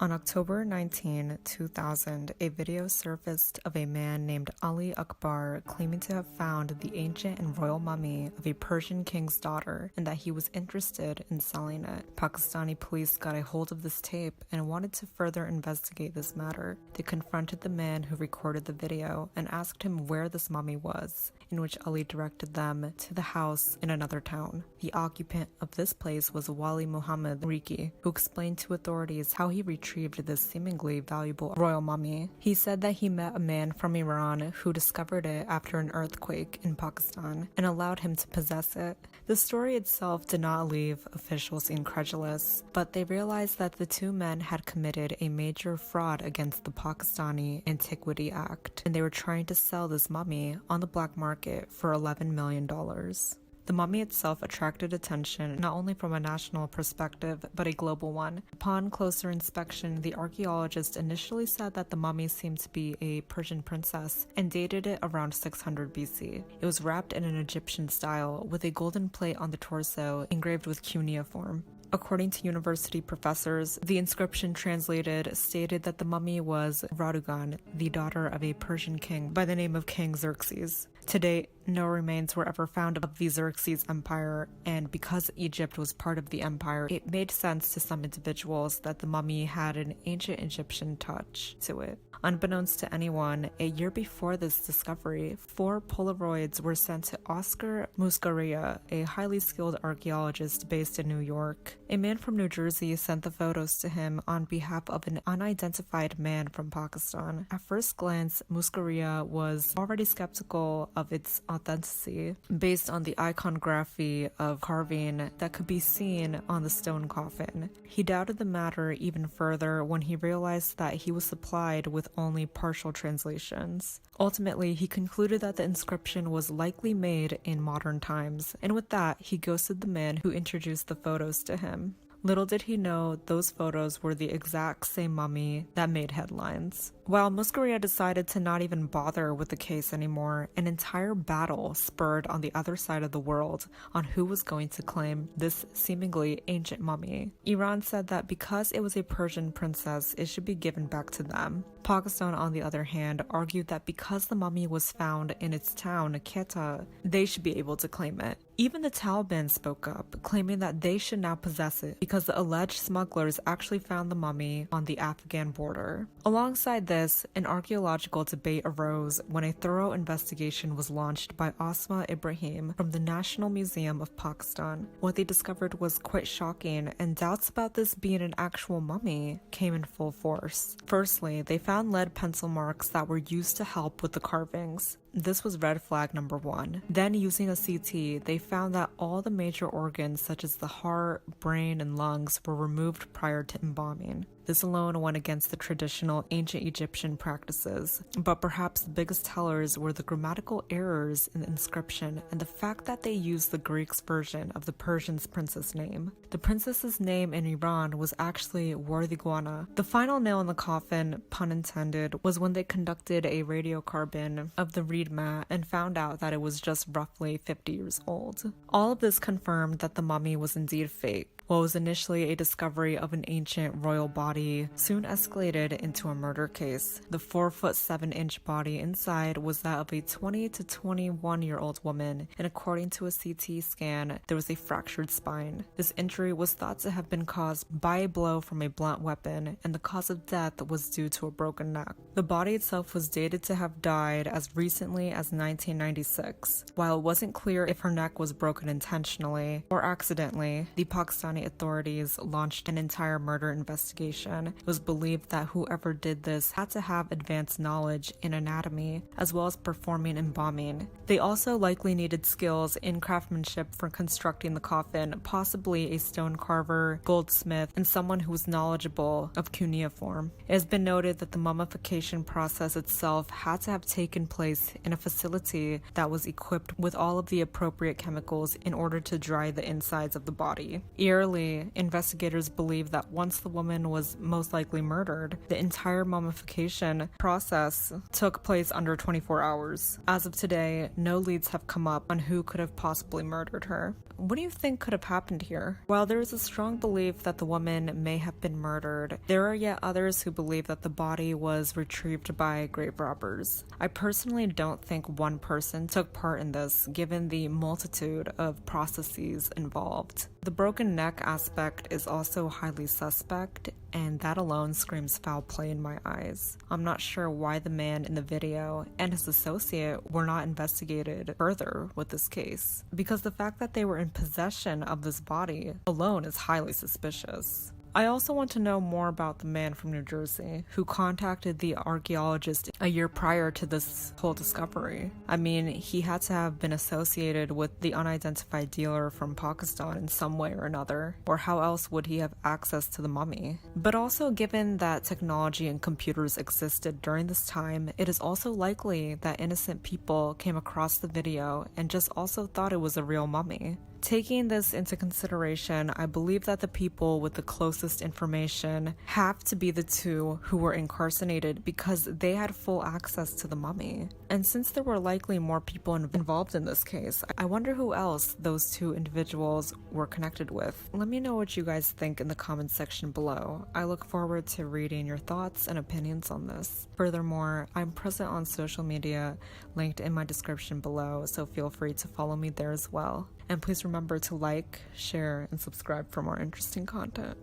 On October 19, 2000, a video surfaced of a man named Ali Akbar claiming to have found the ancient and royal mummy of a Persian king's daughter and that he was interested in selling it. Pakistani police got a hold of this tape and wanted to further investigate this matter. They confronted the man who recorded the video and asked him where this mummy was, in which Ali directed them to the house in another town. The occupant of this place was Wali Muhammad Riki, who explained to authorities how he retrieved this seemingly valuable royal mummy. He said that he met a man from Iran who discovered it after an earthquake in Pakistan and allowed him to possess it. The story itself did not leave officials incredulous, but they realized that the two men had committed a major fraud against the Pakistani Antiquity Act, and they were trying to sell this mummy on the black market for $11 million. The mummy itself attracted attention not only from a national perspective, but a global one. Upon closer inspection, the archaeologists initially said that the mummy seemed to be a Persian princess and dated it around 600 BC. It was wrapped in an Egyptian style, with a golden plate on the torso engraved with cuneiform. According to university professors, the inscription translated stated that the mummy was Rhodugon, the daughter of a Persian king by the name of King Xerxes. To date, no remains were ever found of the Xerxes Empire, and because Egypt was part of the empire, it made sense to some individuals that the mummy had an ancient Egyptian touch to it. Unbeknownst to anyone, a year before this discovery, 4 Polaroids were sent to Oscar Muscaria, a highly skilled archaeologist based in New York. A man from New Jersey sent the photos to him on behalf of an unidentified man from Pakistan. At first glance, Muscaria was already skeptical of its authenticity based on the iconography of carving that could be seen on the stone coffin. He doubted the matter even further when he realized that he was supplied with only partial translations. Ultimately, he concluded that the inscription was likely made in modern times, and with that, he ghosted the man who introduced the photos to him. Little did he know those photos were the exact same mummy that made headlines. While Muscaria decided to not even bother with the case anymore, an entire battle spurred on the other side of the world on who was going to claim this seemingly ancient mummy. Iran said that because it was a Persian princess, it should be given back to them. Pakistan, on the other hand, argued that because the mummy was found in its town, Quetta, they should be able to claim it. Even the Taliban spoke up, claiming that they should now possess it because the alleged smugglers actually found the mummy on the Afghan border. Alongside this, an archaeological debate arose when a thorough investigation was launched by Asma Ibrahim from the National Museum of Pakistan. What they discovered was quite shocking, and doubts about this being an actual mummy came in full force. Firstly, they found lead pencil marks that were used to help with the carvings. This was red flag number 1. Then, using a CT, they found that all the major organs such as the heart, brain, and lungs were removed prior to embalming. This alone went against the traditional ancient Egyptian practices, but perhaps the biggest tellers were the grammatical errors in the inscription and the fact that they used the Greek's version of the Persian's princess name. The princess's name in Iran was actually Rhodugon. The final nail in the coffin, pun intended, was when they conducted a radiocarbon of the reed mat and found out that it was just roughly 50 years old. All of this confirmed that the mummy was indeed fake. What was initially a discovery of an ancient royal body soon escalated into a murder case. The 4'7" body inside was that of a 20 to 21-year-old woman, and according to a CT scan, there was a fractured spine. This injury was thought to have been caused by a blow from a blunt weapon, and the cause of death was due to a broken neck. The body itself was dated to have died as recently as 1996. While it wasn't clear if her neck was broken intentionally or accidentally, the Pakistani authorities launched an entire murder investigation. It was believed that whoever did this had to have advanced knowledge in anatomy, as well as performing embalming. They also likely needed skills in craftsmanship for constructing the coffin, possibly a stone carver, goldsmith, and someone who was knowledgeable of cuneiform. It has been noted that the mummification process itself had to have taken place in a facility that was equipped with all of the appropriate chemicals in order to dry the insides of the body. Years Clearly, investigators believe that once the woman was most likely murdered, the entire mummification process took place under 24 hours. As of today, no leads have come up on who could have possibly murdered her. What do you think could have happened here? While there is a strong belief that the woman may have been murdered, there are yet others who believe that the body was retrieved by grave robbers. I personally don't think one person took part in this, given the multitude of processes involved. The broken neck aspect is also highly suspect, and that alone screams foul play in my eyes. I'm not sure why the man in the video and his associate were not investigated further with this case, because the fact that they were in possession of this body alone is highly suspicious. I also want to know more about the man from New Jersey who contacted the archaeologist a year prior to this whole discovery. I mean, he had to have been associated with the unidentified dealer from Pakistan in some way or another, or how else would he have access to the mummy? But also, given that technology and computers existed during this time, it is also likely that innocent people came across the video and just also thought it was a real mummy. Taking this into consideration, I believe that the people with the closest information have to be the two who were incarcerated because they had full access to the mummy. And since there were likely more people involved in this case, I wonder who else those two individuals were connected with. Let me know what you guys think in the comments section below. I look forward to reading your thoughts and opinions on this. Furthermore, I'm present on social media, linked in my description below, so feel free to follow me there as well. And please remember to like, share, and subscribe for more interesting content.